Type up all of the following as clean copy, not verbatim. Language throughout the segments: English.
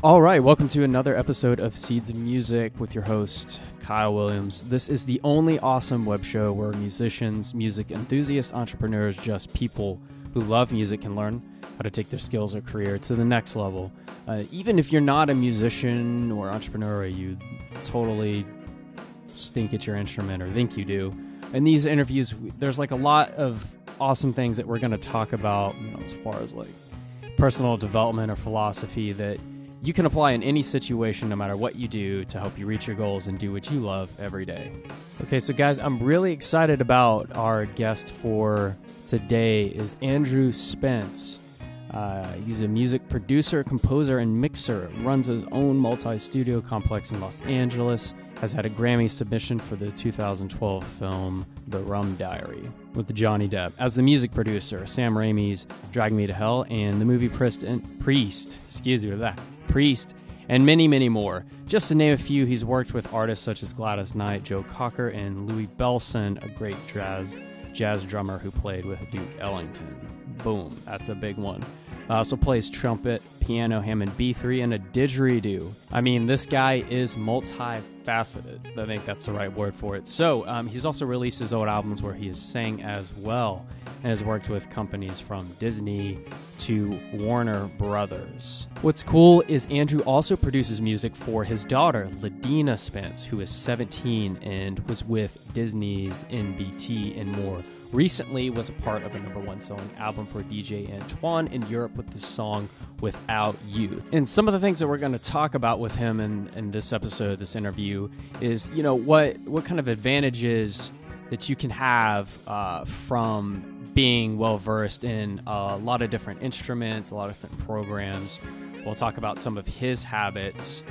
All right, welcome to another episode of Seeds of Music with your host, Kyle Williams. This is the only awesome web show where musicians, music enthusiasts, entrepreneurs, just people who love music can learn how to take their skills or career to the next level. Even if you're not a musician or entrepreneur, you totally stink at your instrument or think you do. In these interviews, there's like a lot of awesome things that we're going to talk about, as far as like personal development or philosophy that you can apply in any situation, no matter what you do, to help you reach your goals and do what you love every day. Okay, so guys, I'm really excited about our guest for today is Andrew Spence. He's a music producer, composer, and mixer, runs his own multi-studio complex in Los Angeles, has had a Grammy submission for the 2012 film The Rum Diary with Johnny Depp. As the music producer, Sam Raimi's Drag Me to Hell and the movie Priest, and many, many more. Just to name a few, he's worked with artists such as Gladys Knight, Joe Cocker, and Louis Bellson, a great jazz drummer who played with Duke Ellington. Boom, that's a big one. Also plays trumpet, piano, Hammond B3, and a didgeridoo. I mean, this guy is multifaceted. I think that's the right word for it. So he's also released his own albums where he has sang as well and has worked with companies from Disney to Warner Brothers. What's cool is Andrew also produces music for his daughter, Ladina Spence, who is 17 and was with Disney's NBT and more. Recently was a part of a #1 selling album for DJ Antoine in Europe with the song Without You. And some of the things that we're going to talk about with him in this episode, this interview, is, what kind of advantages that you can have from being well-versed in a lot of different instruments, a lot of different programs. We'll talk about some of his habits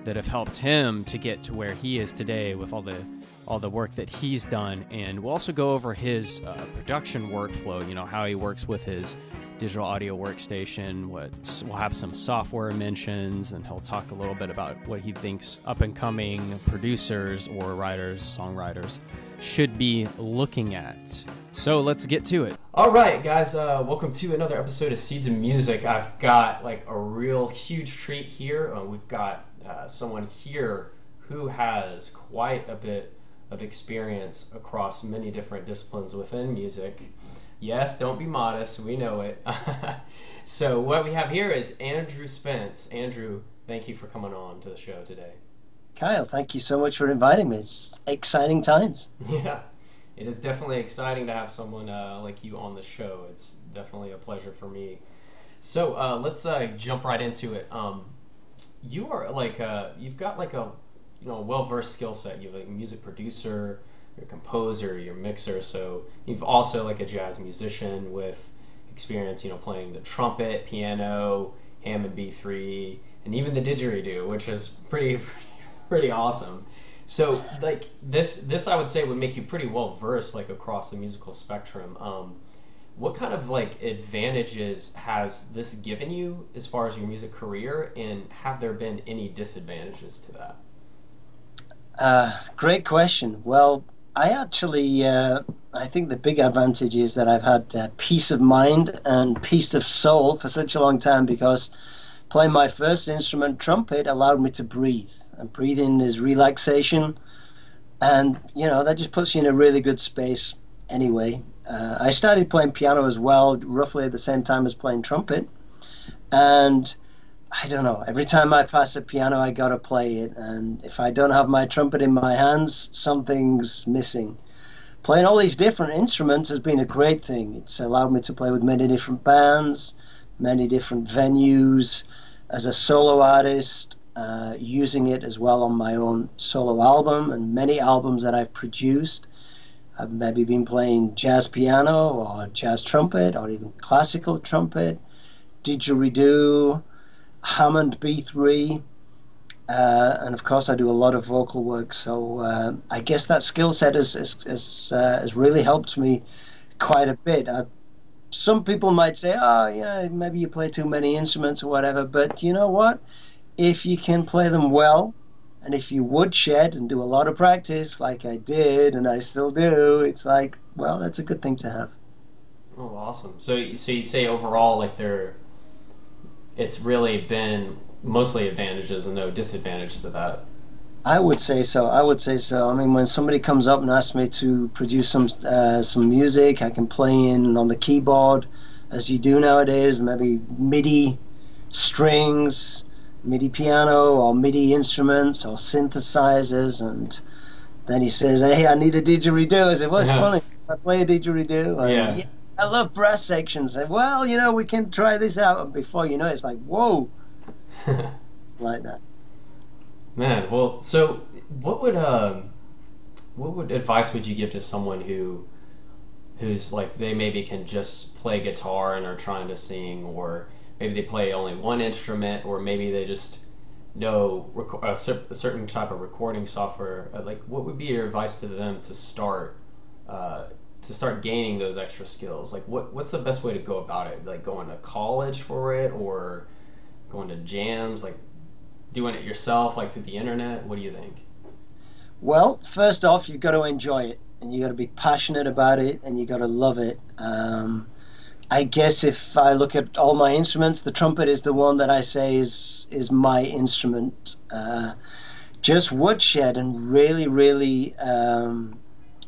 that have helped him to get to where he is today with all the work that he's done. And we'll also go over his production workflow, how he works with his digital audio workstation. We'll have some software mentions, and he'll talk a little bit about what he thinks up-and-coming producers or writers, songwriters should be looking at. So let's get to it. All right, guys, welcome to another episode of Seeds of Music. I've got like a real huge treat here. We've got someone here who has quite a bit of experience across many different disciplines within music. Yes, don't be modest, we know it. So what we have here is Andrew Spence. Andrew, thank you for coming on to the show today. Kyle, thank you so much for inviting me. It's exciting times. Yeah, it is definitely exciting to have someone like you on the show. It's definitely a pleasure for me. So let's jump right into it. You are like you've got like a well-versed skill set. You're like a music producer, you're a composer, you're a mixer. So you've also like a jazz musician with experience, playing the trumpet, piano, Hammond B3, and even the didgeridoo, which is pretty awesome. So like this I would say would make you pretty well versed like across the musical spectrum. What kind of like advantages has this given you as far as your music career, and have there been any disadvantages to that? Great question. Well, I actually I think the big advantage is that I've had peace of mind and peace of soul for such a long time, because playing my first instrument, trumpet, allowed me to breathe. And breathing is relaxation, and that just puts you in a really good space anyway. I started playing piano as well, roughly at the same time as playing trumpet, and I don't know, every time I pass a piano I gotta play it, and if I don't have my trumpet in my hands, something's missing. Playing all these different instruments has been a great thing. It's allowed me to play with many different bands, many different venues, as a solo artist, using it as well on my own solo album and many albums that I've produced. I've maybe been playing jazz piano or jazz trumpet or even classical trumpet, didgeridoo, Hammond B3, and of course I do a lot of vocal work. So I guess that skill set has really helped me quite a bit. Some people might say, oh, yeah, maybe you play too many instruments or whatever, but you know what? If you can play them well, and if you woodshed and do a lot of practice, like I did, and I still do, it's like, well, that's a good thing to have. Oh, awesome. So you say overall, like it's really been mostly advantages and no disadvantage to that. I would say so. I would say so. I mean, when somebody comes up and asks me to produce some music, I can play in on the keyboard, as you do nowadays, maybe MIDI strings, MIDI piano, or MIDI instruments, or synthesizers, and then he says, "Hey, I need a didgeridoo." I said, "Well, it's funny. I play a didgeridoo." And, yeah, I love brass sections. And, well, we can try this out. And before you know it, it's like, whoa, like that. Man, well, so what would advice would you give to someone who's like they maybe can just play guitar and are trying to sing, or maybe they play only one instrument, or maybe they just know a certain type of recording software? Like, what would be your advice to them to start gaining those extra skills? Like, what's the best way to go about it? Like, going to college for it, or going to jams, like doing it yourself, like through the internet? What do you think? Well, first off, you've got to enjoy it, and you've got to be passionate about it, and you've got to love it. I guess if I look at all my instruments, the trumpet is the one that I say is my instrument. Just woodshed and really, really,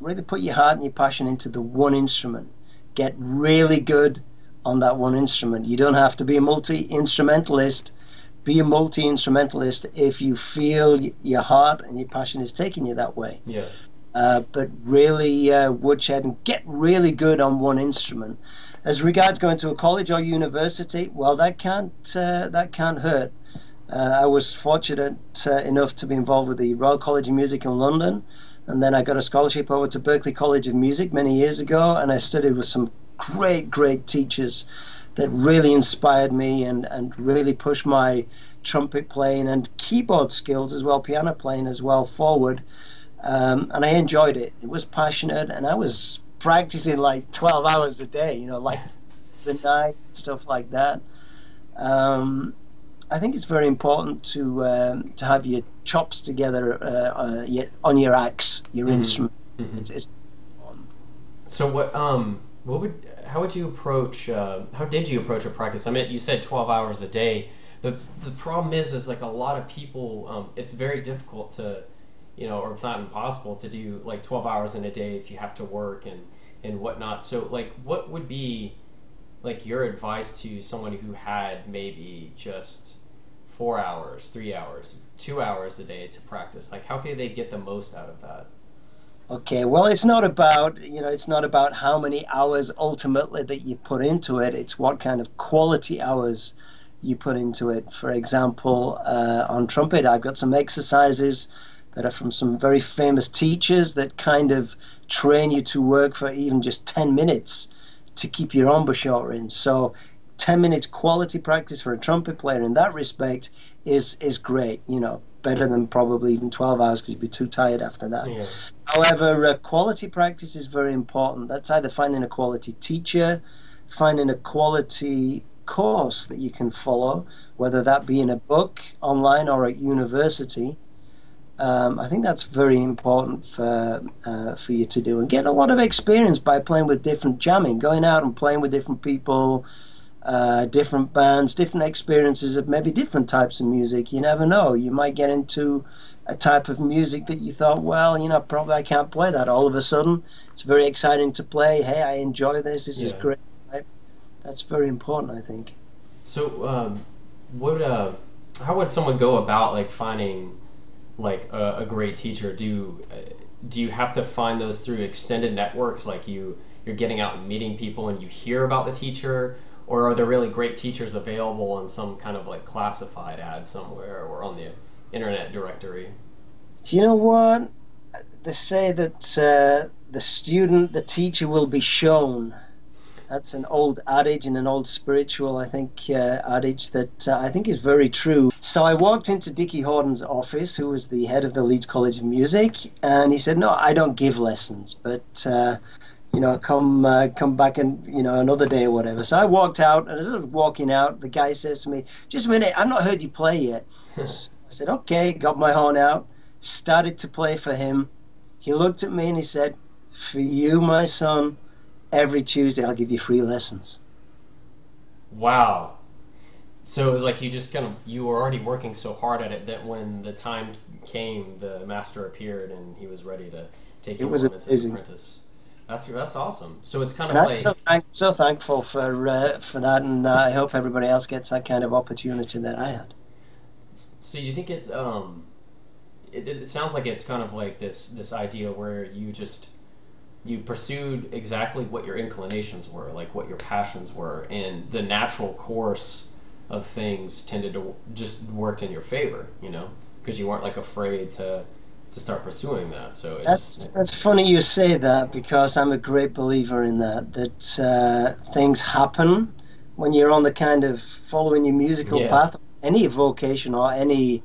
really put your heart and your passion into the one instrument. Get really good on that one instrument. You don't have to be a multi-instrumentalist. Be a multi-instrumentalist if you feel your heart and your passion is taking you that way. Yeah. But really woodshed and get really good on one instrument. As regards going to a college or university, well, that can't hurt. I was fortunate enough to be involved with the Royal College of Music in London, and then I got a scholarship over to Berklee College of Music many years ago, and I studied with some great teachers that really inspired me and really pushed my trumpet playing and keyboard skills as well, piano playing as well, forward. And I enjoyed it. It was passionate, and I was practicing like 12 hours a day, like the night, stuff like that. I think it's very important to have your chops together on your axe, your instrument. It's important. So how did you approach a practice? I mean, you said 12 hours a day. The problem is like a lot of people, it's very difficult to, or if not impossible to do like 12 hours in a day if you have to work and whatnot. So like, what would be like your advice to someone who had maybe just 4 hours, 3 hours, 2 hours a day to practice? Like, how can they get the most out of that? Okay, well, it's not about how many hours ultimately that you put into it. It's what kind of quality hours you put into it. For example, on trumpet, I've got some exercises that are from some very famous teachers that kind of train you to work for even just 10 minutes to keep your embouchure in. So 10 minutes quality practice for a trumpet player in that respect is great, better than probably even 12 hours because you'd be too tired after that. Yeah. However, quality practice is very important. That's either finding a quality teacher, finding a quality course that you can follow, whether that be in a book, online, or at university. I think that's very important for you to do, and get a lot of experience by playing with different jamming, going out and playing with different people, different bands, different experiences of maybe different types of music. You never know. You might get into a type of music that you thought, well, probably I can't play that. All of a sudden, it's very exciting to play. Hey, I enjoy this. This is great. Right? That's very important, I think. So, how would someone go about like finding like a great teacher? Do you have to find those through extended networks, like you're getting out and meeting people and you hear about the teacher, or are there really great teachers available on some kind of like classified ad somewhere or on the internet directory? Do you know what? They say that the teacher will be shown. That's an old adage and an old spiritual, I think, adage that I think is very true. So I walked into Dickie Horton's office, who was the head of the Leeds College of Music, and he said, "No, I don't give lessons, but come back and another day or whatever." So I walked out, and as I was walking out, the guy says to me, "Just a minute, I've not heard you play yet." I said, "Okay," got my horn out, started to play for him. He looked at me and he said, "For you, my son, every Tuesday I'll give you free lessons." Wow. So it was like you were already working so hard at it that when the time came, the master appeared and he was ready to take It you was on as his amazing. apprentice. That's awesome. So it's kind And of I'm like, so thankful for that, and I hope everybody else gets that kind of opportunity that I had. so you think it sounds like it's kind of like this idea where you pursued exactly what your inclinations were, like what your passions were, and the natural course of things tended to just worked in your favor, because you weren't like afraid to start pursuing that. So it just That's funny you say that, because I'm a great believer in that things happen when you're on the kind of following your musical yeah, path, any vocation or any,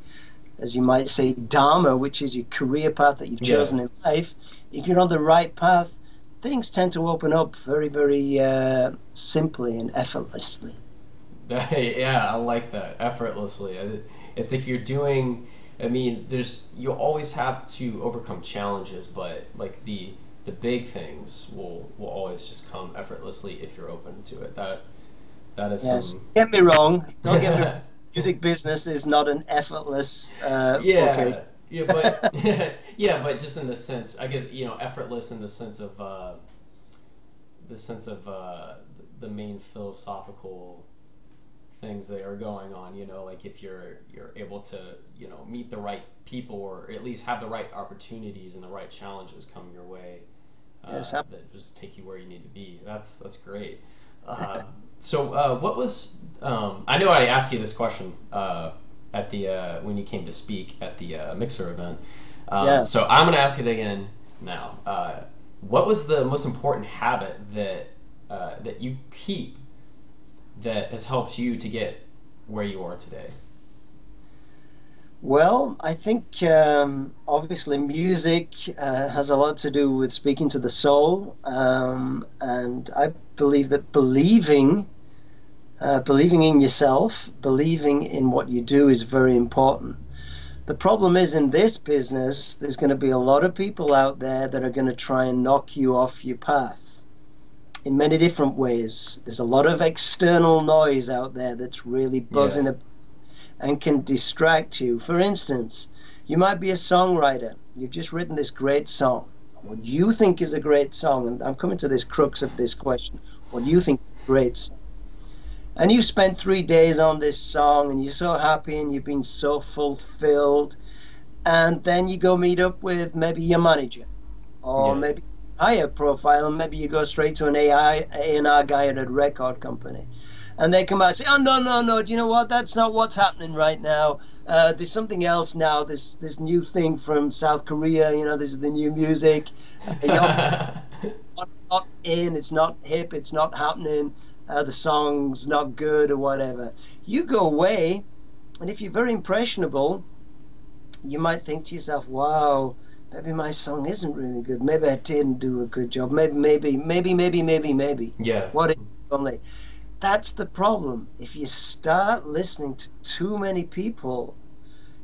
as you might say, dharma, which is your career path that you've yeah. chosen in life. If you're on the right path, things tend to open up very, very simply and effortlessly. Yeah, I like that. Effortlessly. It's if you're doing. I mean, you'll always have to overcome challenges, but like the big things will always just come effortlessly if you're open to it. That is Yes. some. Get me wrong. Don't get me wrong. Music business is not an effortless vocation. Yeah, yeah, but yeah, but just in the sense, I guess effortless in the sense of the main philosophical things that are going on. Like if you're able to meet the right people, or at least have the right opportunities and the right challenges come your way, Yes, that just take you where you need to be. That's great. So what was I know I asked you this question at the when you came to speak at the Mixer event. yeah. So I'm going to ask it again now. What was the most important habit that you keep that has helped you to get where you are today? Well, I think obviously music has a lot to do with speaking to the soul, and I believe that believing in yourself, believing in what you do is very important. The problem is, in this business, there's going to be a lot of people out there that are going to try and knock you off your path in many different ways. There's a lot of external noise out there that's really Yeah. buzzing and can distract you. For instance, you might be a songwriter. You've just written this great song. What you think is a great song, and I'm coming to this crux of this question, what you think is a great song. And you spent 3 days on this song, and you're so happy, and you've been so fulfilled, and then you go meet up with maybe your manager, or Yeah. maybe higher profile, and maybe you go straight to an A&R guy at a record company. And they come out and say, oh, no, no, no, do you know what? That's not what's happening right now. There's something else now, this new thing from South Korea, this is the new music. You're not in, it's not hip, it's not happening, the song's not good or whatever. You go away, and if you're very impressionable, you might think to yourself, wow, maybe my song isn't really good. Maybe I didn't do a good job. Maybe. Yeah. What if only? That's the problem. If you start listening to too many people,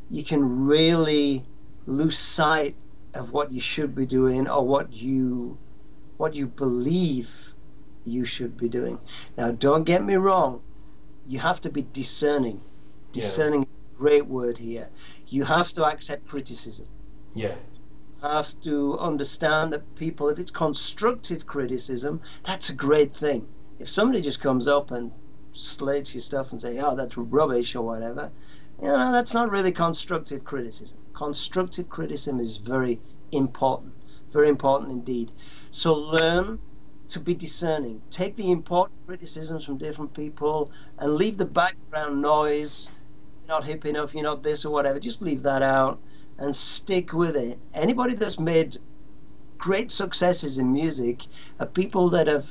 you can really lose sight of what you should be doing, or what you believe you should be doing. Now, don't get me wrong. You have to be discerning. Yeah. Discerning is a great word here. You have to accept criticism. Yeah. You have to understand that people, if it's constructive criticism, that's a great thing. If somebody just comes up and slates your stuff and say, oh, that's rubbish or whatever, that's not really constructive criticism. Constructive criticism is very important indeed. So learn to be discerning. Take the important criticisms from different people and leave the background noise. You're not hip enough, you're not this or whatever. Just leave that out and stick with it. Anybody that's made great successes in music are people that have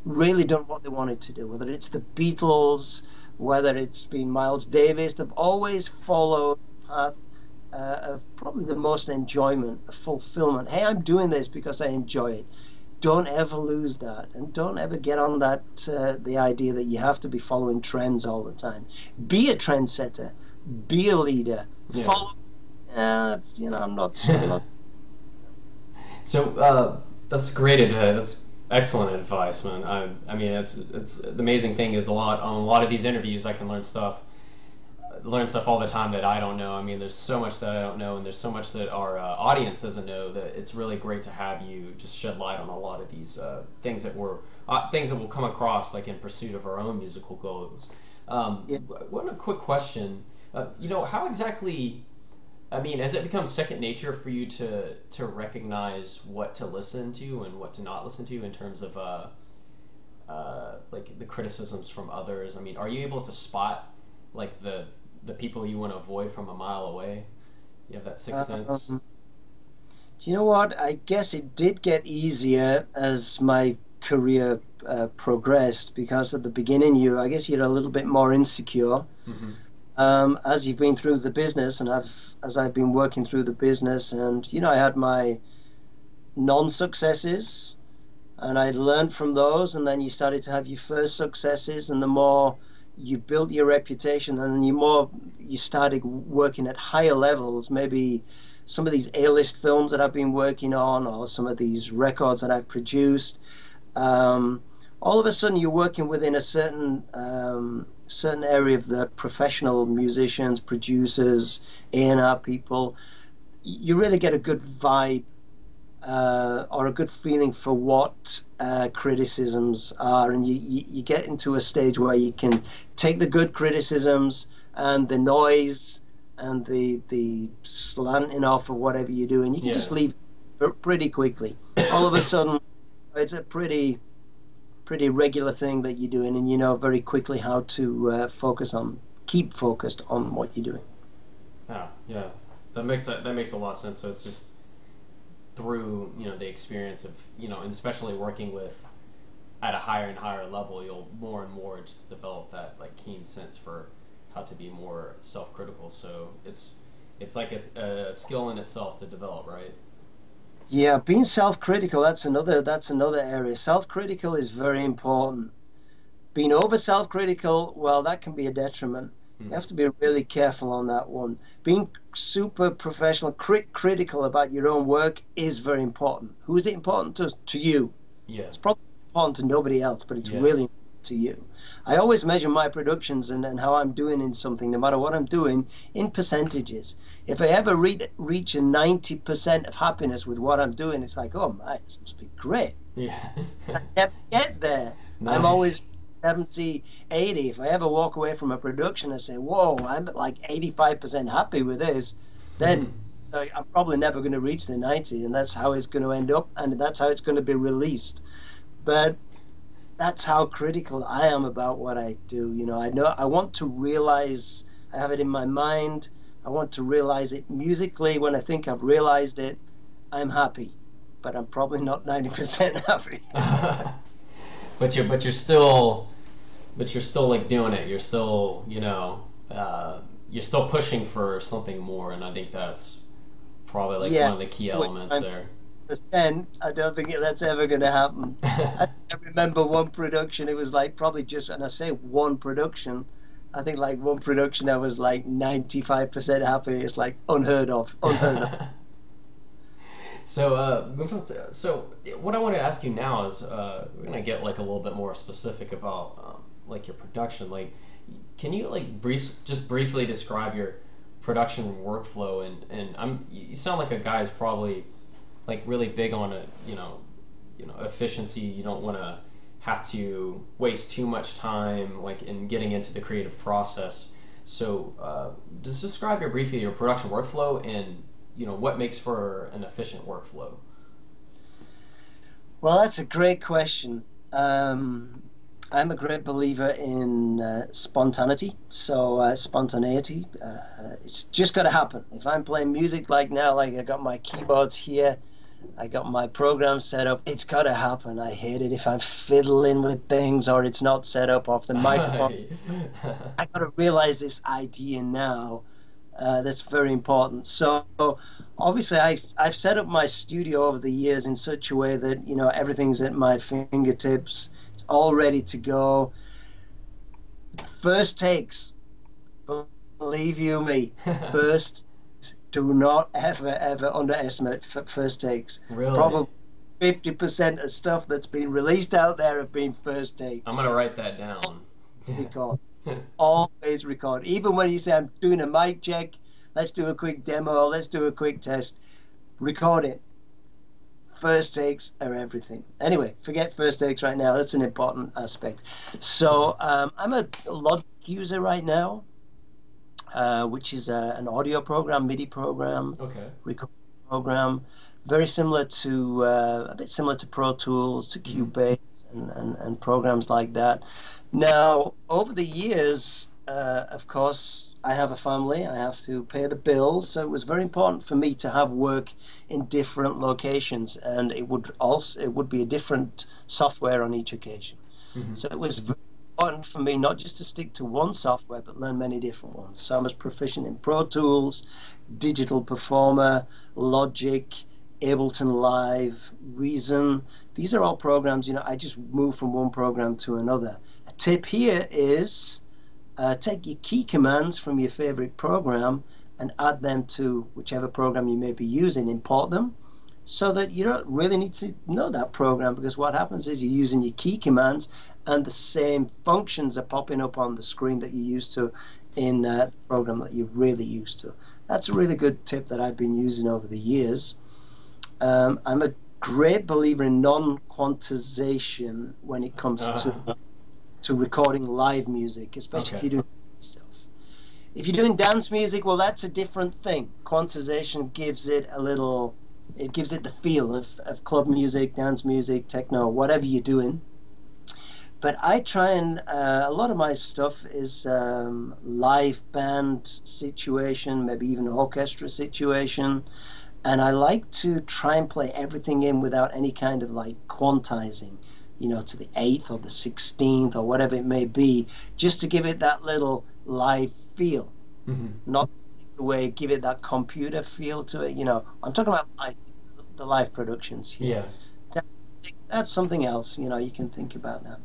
really done what they wanted to do. Whether it's the Beatles, whether it's been Miles Davis, they've always followed the path of probably the most enjoyment, of fulfillment. Hey, I'm doing this because I enjoy it. Don't ever lose that, and don't ever get on that the idea that you have to be following trends all the time. Be a trendsetter. Be a leader. Yeah. Follow. I'm not. So that's great advice. That's excellent advice, man. I mean, it's the amazing thing is on a lot of these interviews I can learn stuff learn stuff all the time that I don't know. I mean, there's so much that I don't know, and there's so much that our audience doesn't know, that it's really great to have you just shed light on a lot of these things that we'll come across like in pursuit of our own musical goals. Yeah. One quick question. How exactly? I mean, has it become second nature for you to recognize what to listen to and what to not listen to in terms of like the criticisms from others? I mean, are you able to spot like the people you want to avoid from a mile away? You have that sixth sense. Do you know what? I guess it did get easier as my career progressed, because at the beginning I guess you're a little bit more insecure. Mm-hmm. As you've been through the business, and as I've been working through the business, and I had my non-successes, and I learned from those, and then you started to have your first successes, and the more you built your reputation, and you started working at higher levels, maybe some of these A-list films that I've been working on, or some of these records that I've produced. All of a sudden you're working within a certain area of the professional musicians, producers, A&R people. You really get a good vibe or a good feeling for what criticisms are, and you get into a stage where you can take the good criticisms and the noise and the slanting off of whatever you do, and you can just leave pretty quickly. All of a sudden it's a pretty regular thing that you're doing, and you know very quickly how to keep focused on what you're doing. Yeah, that makes a lot of sense. So it's just through the experience of and especially working with at a higher and higher level, you'll more and more just develop that like keen sense for how to be more self-critical. So it's like it's a skill in itself to develop, right? Yeah, being self-critical, that's another area. Self-critical is very important. Being over self-critical, well, that can be a detriment. You have to be really careful on that one. Being super professional, critical about your own work is very important. Who is it important to you? Yeah. It's probably important to nobody else, but it's really important to you. I always measure my productions and how I'm doing in something, no matter what I'm doing, in percentages. If I ever reach a 90% of happiness with what I'm doing, it's like, oh my, this must be great. Yeah. I never get there. Nice. I'm always 70, 80. If I ever walk away from a production and say, whoa, I'm like 85% happy with this, then I'm probably never going to reach the 90, and that's how it's going to end up, and that's how it's going to be released. But that's how critical I am about what I do. I want to realize, I have it in my mind, I want to realize it musically. When I think I've realized it, I'm happy, but I'm probably not 90% happy. But you're still like doing it. You're still you're still pushing for something more, and I think that's probably like one of the key elements there. I don't think that's ever going to happen. I remember one production. It was like probably just, and I say one production, I think like one production I was like 95% happy. It's like unheard of. So what I want to ask you now is we're gonna get like a little bit more specific about like your production. Like, can you like just briefly describe your production workflow? And you sound like a guy who's probably like really big on efficiency. You don't want to have to waste too much time like in getting into the creative process. So just describe briefly your production workflow and what makes for an efficient workflow. Well, that's a great question. I'm a great believer in spontaneity. So spontaneity, it's just got to happen. If I'm playing music like now, like I got my keyboards here, I got my program set up, it's got to happen. I hate it if I'm fiddling with things or it's not set up off the microphone. I got to realize this idea now. That's very important. So obviously I've set up my studio over the years in such a way that everything's at my fingertips. It's all ready to go. First takes, believe you me, first. Do not ever underestimate first takes. Really? Probably 50% of stuff that's been released out there have been first takes. I'm gonna write that down. Because Always record. Even when you say, I'm doing a mic check, let's do a quick demo, let's do a quick test, record it. First takes are everything. Anyway, forget first takes right now. That's an important aspect. So I'm a Logic user right now, which is an audio program, MIDI program, Okay. record program, very similar to a bit similar to Pro Tools, to Cubase, and programs like that. Now, over the years, of course, I have a family. I have to pay the bills, so it was very important for me to have work in different locations, and it would be a different software on each occasion. So it was very important for me not just to stick to one software, but learn many different ones. So I'm as proficient in Pro Tools, Digital Performer, Logic, Ableton Live, Reason. These are all programs, I just move from one program to another. A tip here is take your key commands from your favorite program and add them to whichever program you may be using, import them, so that you don't really need to know that program, because what happens is you're using your key commands and the same functions are popping up on the screen that you're used to in the program that you're really used to. That's a really good tip that I've been using over the years. I'm a great believer in non-quantization when it comes to recording live music, especially if you're doing stuff. If you're doing dance music, well, that's a different thing. Quantization gives it the feel of club music, dance music, techno, whatever you're doing. But I try and, a lot of my stuff is live band situation, maybe even orchestra situation. And I like to try and play everything in without any kind of like quantizing, to the 8th or the 16th or whatever it may be, just to give it that little live feel. Not the way give it that computer feel to it. I'm talking about the live productions here. Yeah. That's something else. You can think about that.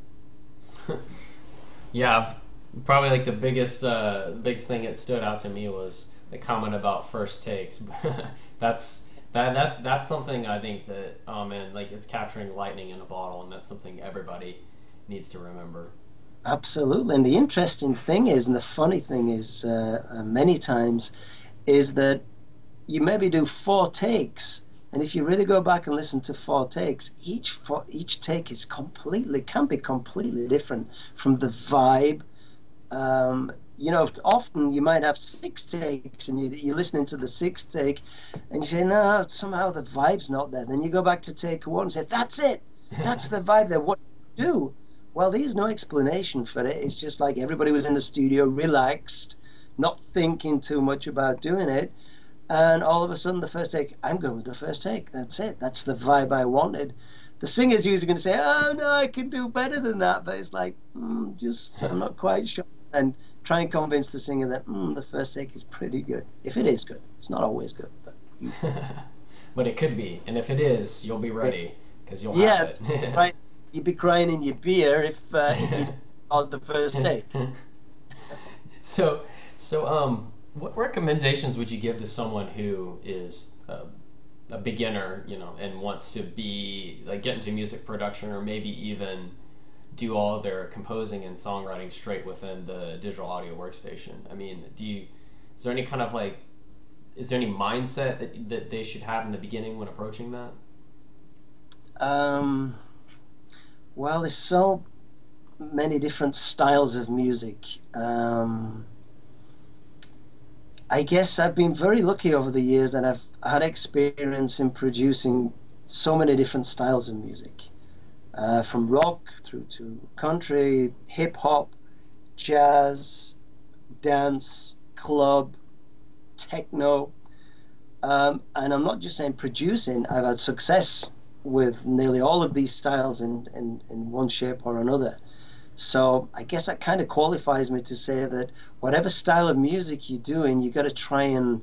Yeah, probably like the biggest thing that stood out to me was the comment about first takes. That's something I think that, oh man, like it's capturing lightning in a bottle, and that's something everybody needs to remember. Absolutely. And the interesting thing is, and the funny thing is, many times, is that you maybe do 4 takes, and if you really go back and listen to 4 takes, each take can be completely different from the vibe. Often you might have 6 takes, and you're listening to the 6th take, and you say, no, somehow the vibe's not there. Then you go back to take 1 and say, that's it, that's the vibe there. What do you do? Well, there's no explanation for it. It's just like everybody was in the studio, relaxed, not thinking too much about doing it, and all of a sudden the first take, I'm going with the first take. That's it. That's the vibe I wanted. The singer's usually going to say, oh, no, I can do better than that. But it's like, I'm not quite sure. And try and convince the singer that the first take is pretty good. If it is good. It's not always good. But, but it could be. And if it is, you'll be ready, because you'll have it. Yeah, right. You'd be crying in your beer if you on the first take. So, what recommendations would you give to someone who is a beginner, and wants to get into music production, or maybe even do all their composing and songwriting straight within the digital audio workstation? I mean, is there any mindset that they should have in the beginning when approaching that? Well, there's so many different styles of music. I guess I've been very lucky over the years that I've had experience in producing so many different styles of music, from rock through to country, hip-hop, jazz, dance, club, techno, and I'm not just saying producing. I've had success with nearly all of these styles in one shape or another. So I guess that kind of qualifies me to say that whatever style of music you're doing, you've got to try and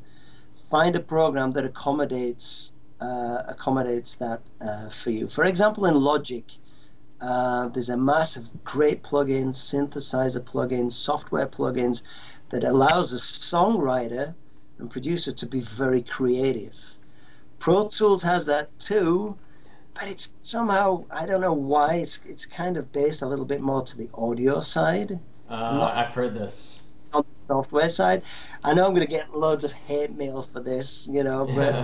find a program that accommodates that for you. For example, in Logic, there's a mass of great plugins, synthesizer plugins, software plugins that allows a songwriter and producer to be very creative. Pro Tools has that too, but it's somehow, I don't know why, it's kind of based a little bit more to the audio side. not I've heard this. on the software side. I know I'm going to get loads of hate mail for this, but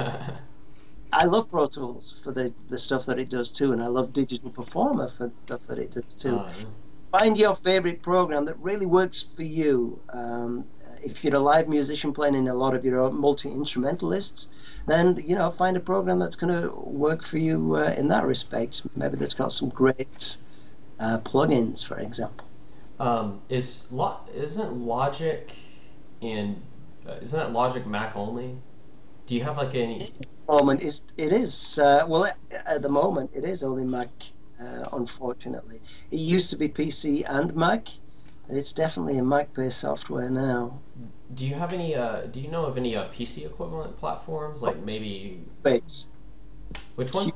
I love Pro Tools for the stuff that it does too, and I love Digital Performer for the stuff that it does too. Yeah. Find your favorite program that really works for you. If you're a live musician playing in a lot of your own multi-instrumentalists, then find a program that's going to work for you in that respect. Maybe that's got some great plugins, for example. Isn't Logic in isn't that Logic Mac only? Do you have like any? Moment is it is well at the moment it is only Mac, unfortunately. It used to be PC and Mac, but it's definitely a Mac-based software now. Do you have any? Do you know of any PC equivalent platforms? Like maybe Base. which one?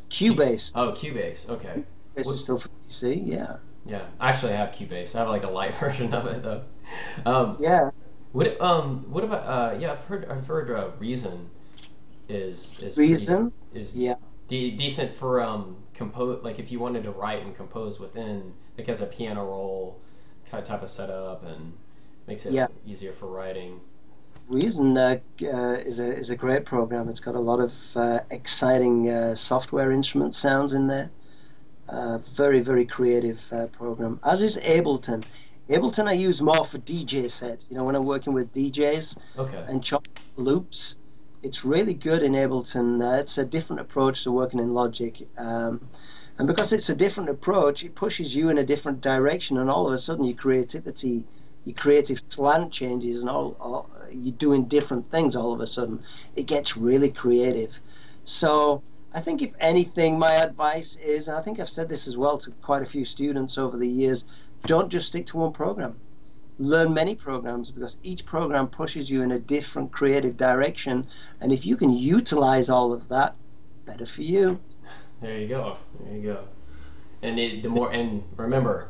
Cubase. Oh, Cubase. Okay. This is still for PC, yeah. Yeah, actually, I have Cubase. I have like a light version of it though. Yeah. What about? Yeah, I've heard Reason is Reason. is Yeah. decent for compose, like if you wanted to write and compose within, like as a piano roll kind of type of setup, and makes it Yeah. easier for writing. Reason is a great program. It's got a lot of exciting software instrument sounds in there. Very, very creative program. As is Ableton. Ableton I use more for DJ sets. When I'm working with DJs Okay. and chop loops, it's really good in Ableton. It's a different approach to working in Logic. And because it's a different approach, it pushes you in a different direction, and all of a sudden your creative slant changes, and all you're doing different things all of a sudden. It gets really creative. So I think if anything, my advice is, and I think I've said this as well to quite a few students over the years, don't just stick to one program. Learn many programs, because each program pushes you in a different creative direction, and if you can utilize all of that, better for you. There you go. There you go. And and remember,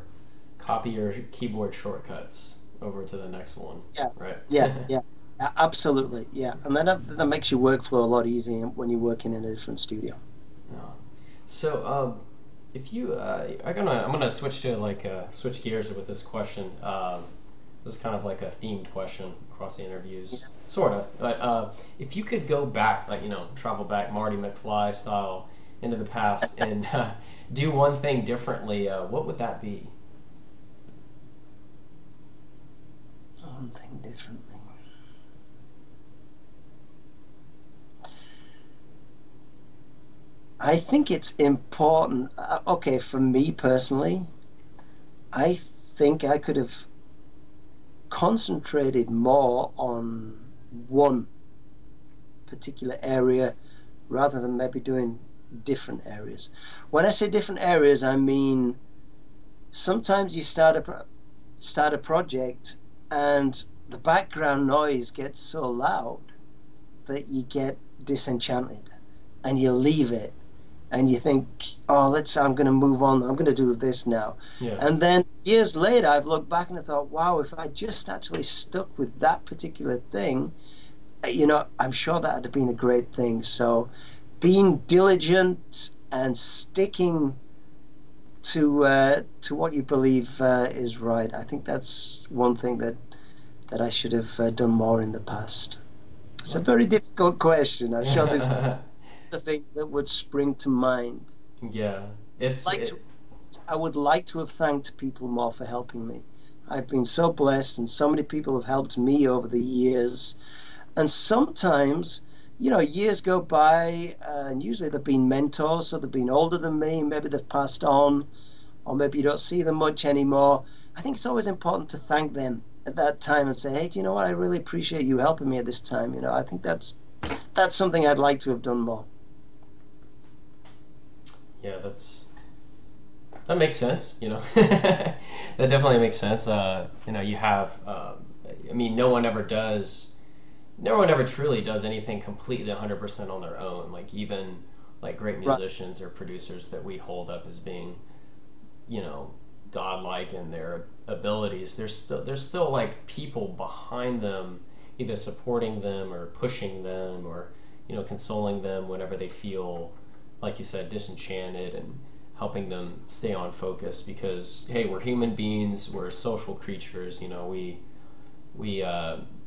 copy your keyboard shortcuts over to the next one. Yeah, Right. yeah. Absolutely, yeah. And that makes your workflow a lot easier when you're working in a different studio. Yeah. So, if you, I'm gonna switch to switch gears with this question. This is kind of like a themed question across the interviews, Yeah. sort of. But if you could go back, travel back Marty McFly style into the past and do one thing differently, what would that be? One thing differently. I think it's important. Okay, for me personally, I think I could have concentrated more on one particular area rather than maybe doing different areas. When I say different areas, I mean sometimes you start a project and the background noise gets so loud that you get disenchanted and you leave it and you think, oh, I'm going to move on, I'm going to do this now. Yeah. And then years later, I've looked back and I thought, wow, if I just actually stuck with that particular thing, I'm sure that would have been a great thing. So being diligent and sticking to what you believe is right, I think that's one thing that I should have done more in the past. It's a very difficult question. I'm sure there's the things that would spring to mind. Yeah, I would like to have thanked people more for helping me. I've been so blessed, and so many people have helped me over the years. And sometimes, years go by, and usually they've been mentors, so they've been older than me, maybe they've passed on, or maybe you don't see them much anymore. I think it's always important to thank them at that time and say, hey, do you know what? I really appreciate you helping me at this time. I think that's something I'd like to have done more. Yeah, that makes sense. That definitely makes sense. You have. I mean, no one ever truly does anything completely 100% on their own. Like even like great musicians or producers that we hold up as being, godlike in their abilities. There's still like people behind them, either supporting them or pushing them or consoling them whenever they feel, like you said, disenchanted. And helping them stay on focus, because hey, we're human beings, we're social creatures,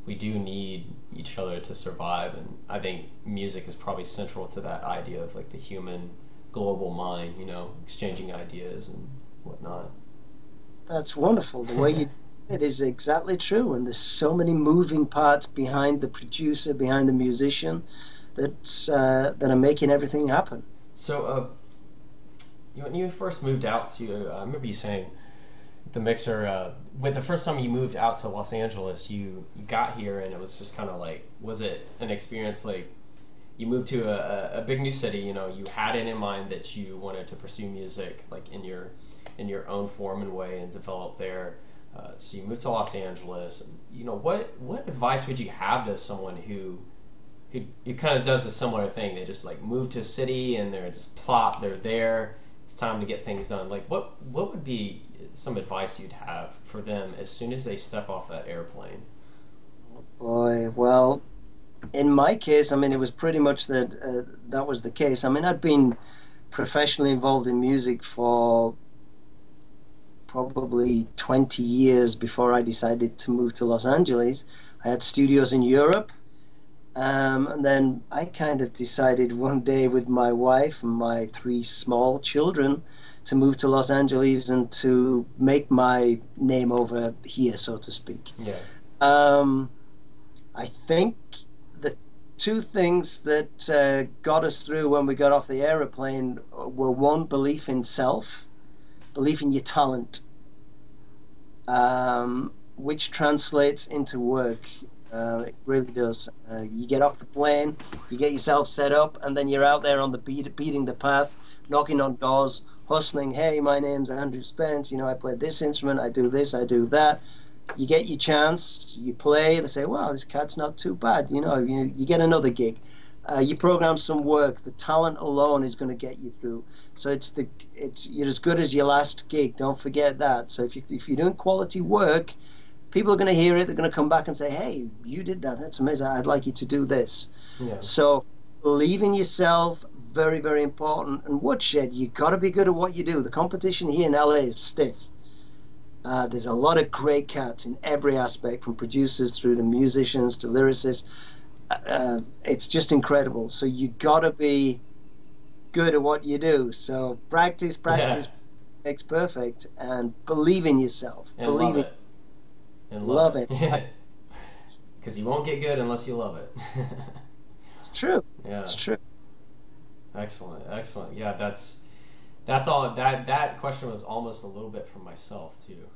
we do need each other to survive, and I think music is probably central to that idea of like the human global mind, exchanging ideas and whatnot. That's wonderful. The way you it is exactly true, and there's so many moving parts behind the producer, behind the musician, that are making everything happen. So, when you first moved out to, I remember you saying the mixer, when the first time you moved out to Los Angeles, you got here and it was just kind of like, was it an experience like you moved to a big new city, you had it in mind that you wanted to pursue music like in your own form and way and develop there. So you moved to Los Angeles. What advice would you have to someone who kind of does a similar thing? They just like move to a city and they're just plop, they're there. It's time to get things done. Like what would be some advice you'd have for them as soon as they step off that airplane? Boy, well, in my case, I mean, it was pretty much that was the case. I mean, I'd been professionally involved in music for probably 20 years before I decided to move to Los Angeles. I had studios in Europe, and then I kind of decided one day with my wife and my 3 small children to move to Los Angeles and to make my name over here, so to speak. Yeah. I think the 2 things that got us through when we got off the aeroplane were, one, belief in self, belief in your talent, which translates into work. It really does. You get off the plane, you get yourself set up, and then you're out there on the beating the path, knocking on doors, hustling. Hey, my name's Andrew Spence. I play this instrument, I do this, I do that. You get your chance, you play, they say, well, this cat's not too bad. You get another gig. You program some work. The talent alone is going to get you through. So you're as good as your last gig. Don't forget that. So if you're doing quality work, people are going to hear it. They're going to come back and say, hey, you did that. That's amazing. I'd like you to do this. Yeah. So believe in yourself, very, very important. And woodshed, you got to be good at what you do. The competition here in LA is stiff. There's a lot of great cats in every aspect, from producers through to musicians to lyricists. It's just incredible. So you got to be good at what you do. So practice makes perfect, and believe in yourself. And believe love it. And love it. Because you won't get good unless you love it. It's true. Yeah. It's true. Excellent. Yeah, that's all. That question was almost a little bit for myself too.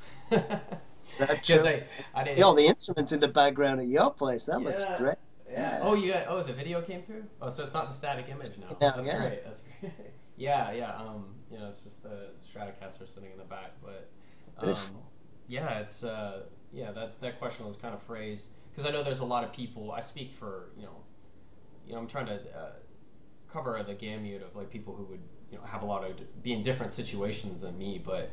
That's true. I didn't. All the instruments in the background at your place. That looks great. Yeah. Oh, the video came through. Oh, so it's not the static image now. Yeah, That's great. That's great. Yeah. It's just the Stratocaster sitting in the back, but yeah, it's that question was kind of phrased because I know there's a lot of people. I speak for I'm trying to cover the gamut of like people who would have a lot of be in different situations than me, but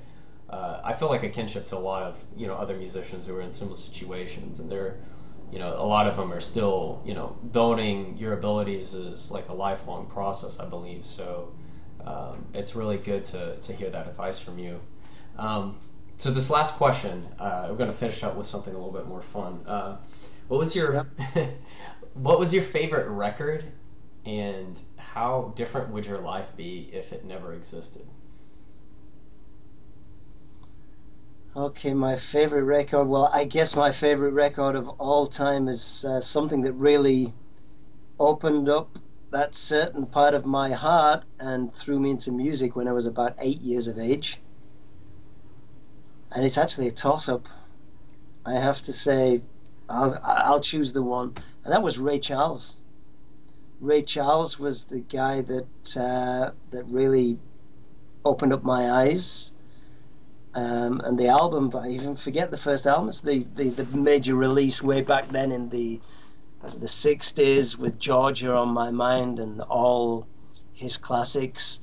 I feel like a kinship to a lot of other musicians who are in similar situations, and they're a lot of them are still building your abilities is like a lifelong process, I believe. So it's really good to hear that advice from you. So this last question, we're going to finish up with something a little bit more fun. What was your what was your favorite record, and how different would your life be if it never existed? Okay, my favorite record. Well, I guess my favorite record of all time is something that really opened up that certain part of my heart and threw me into music when I was about 8 years of age. And it's actually a toss-up. I have to say, I'll choose the one, and that was Ray Charles. Ray Charles was the guy that really opened up my eyes. And the album, I even forget the first album. It's the major release way back then in the 60s with Georgia on My Mind and all his classics.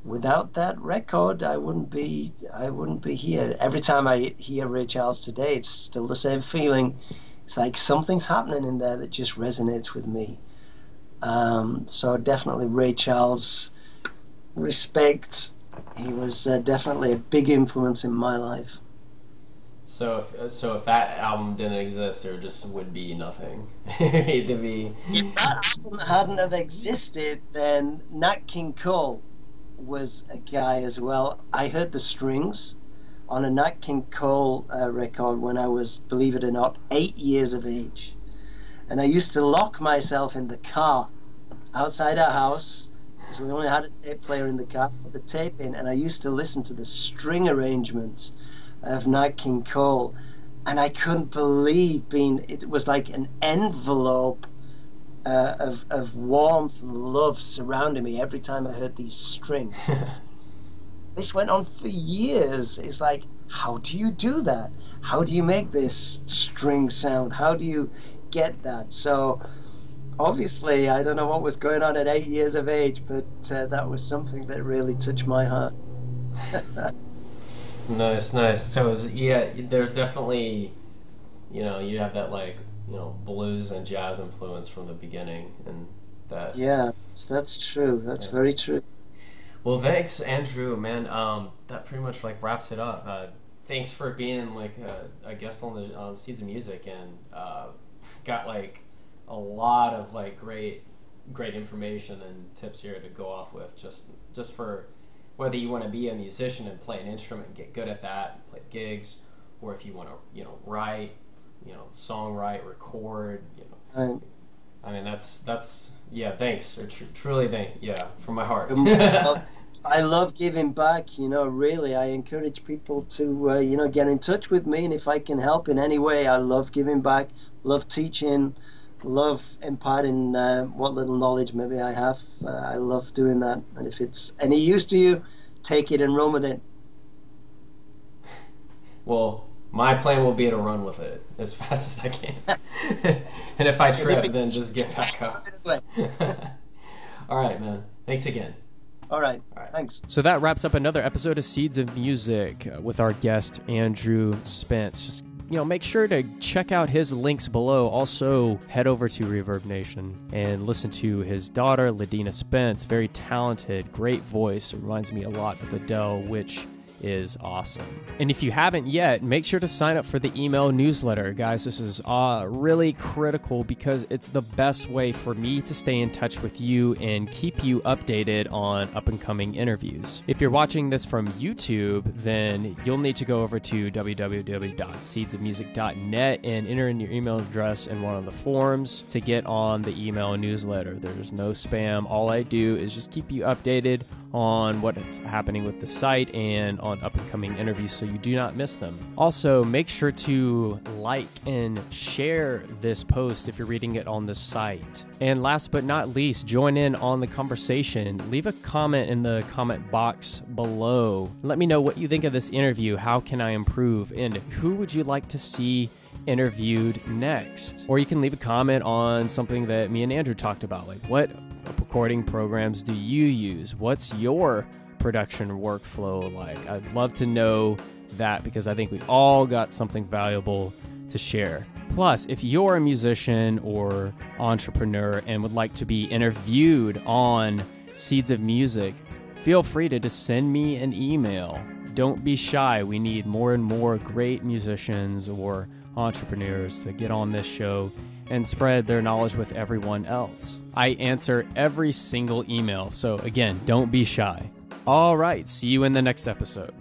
Without that record, I wouldn't be here. Every time I hear Ray Charles today, it's still the same feeling. It's like something's happening in there that just resonates with me. So definitely Ray Charles. Respect He was definitely a big influence in my life. So if that album didn't exist, there just would be nothing. It'd be... If that album hadn't have existed, then Nat King Cole was a guy as well. I heard the strings on a Nat King Cole record when I was, believe it or not, 8 years of age. And I used to lock myself in the car outside our house, because we only had a tape player in the car, put the tape in, and I used to listen to the string arrangements of Nat King Cole, and I couldn't believe it was like an envelope of warmth and love surrounding me every time I heard these strings. This went on for years. It's like, how do you do that? How do you make this string sound? How do you get that? So obviously, I don't know what was going on at 8 years of age, but that was something that really touched my heart. Nice. So there's definitely, you have that blues and jazz influence from the beginning, and that. Yeah, that's true. That's very true. Well, thanks, Andrew, man. That pretty much wraps it up. Thanks for being a guest on Seeds of Music, and got a lot of great information and tips here to go off with, just for whether you want to be a musician and play an instrument and get good at that, and play gigs, or if you want to write, songwrite, record, Right. I mean, that's thanks, or truly from my heart. I love giving back, really. I encourage people to, get in touch with me, and if I can help in any way, I love giving back, love teaching, love imparting what little knowledge maybe I have. I love doing that, and if it's any use to you, take it and run with it. Well, my plan will be to run with it as fast as I can. And if I trip, then just get back up. All right, man. Thanks again. All right. Thanks. So that wraps up another episode of Seeds of Music with our guest, Andrew Spence. Just, make sure to check out his links below. Also, head over to Reverb Nation and listen to his daughter, Ladina Spence. Very talented, great voice. It reminds me a lot of Adele, which is awesome. And if you haven't yet, make sure to sign up for the email newsletter. Guys, this is really critical because it's the best way for me to stay in touch with you and keep you updated on up-and-coming interviews. If you're watching this from YouTube, then you'll need to go over to www.seedsofmusic.net and enter in your email address in one of the forms to get on the email newsletter. There's no spam. All I do is just keep you updated on what's happening with the site and on up-and-coming interviews so you do not miss them. Also, make sure to like and share this post if you're reading it on the site. And last but not least, join in on the conversation. Leave a comment in the comment box below. Let me know what you think of this interview. How can I improve? And who would you like to see interviewed next? Or you can leave a comment on something that me and Andrew talked about, like what recording programs do you use? What's your production workflow like? I'd love to know that because I think we all got something valuable to share. Plus, if you're a musician or entrepreneur and would like to be interviewed on Seeds of Music, feel free to just send me an email. Don't be shy. We need more and more great musicians or entrepreneurs to get on this show and spread their knowledge with everyone else. I answer every single email, so again, don't be shy. All right, see you in the next episode.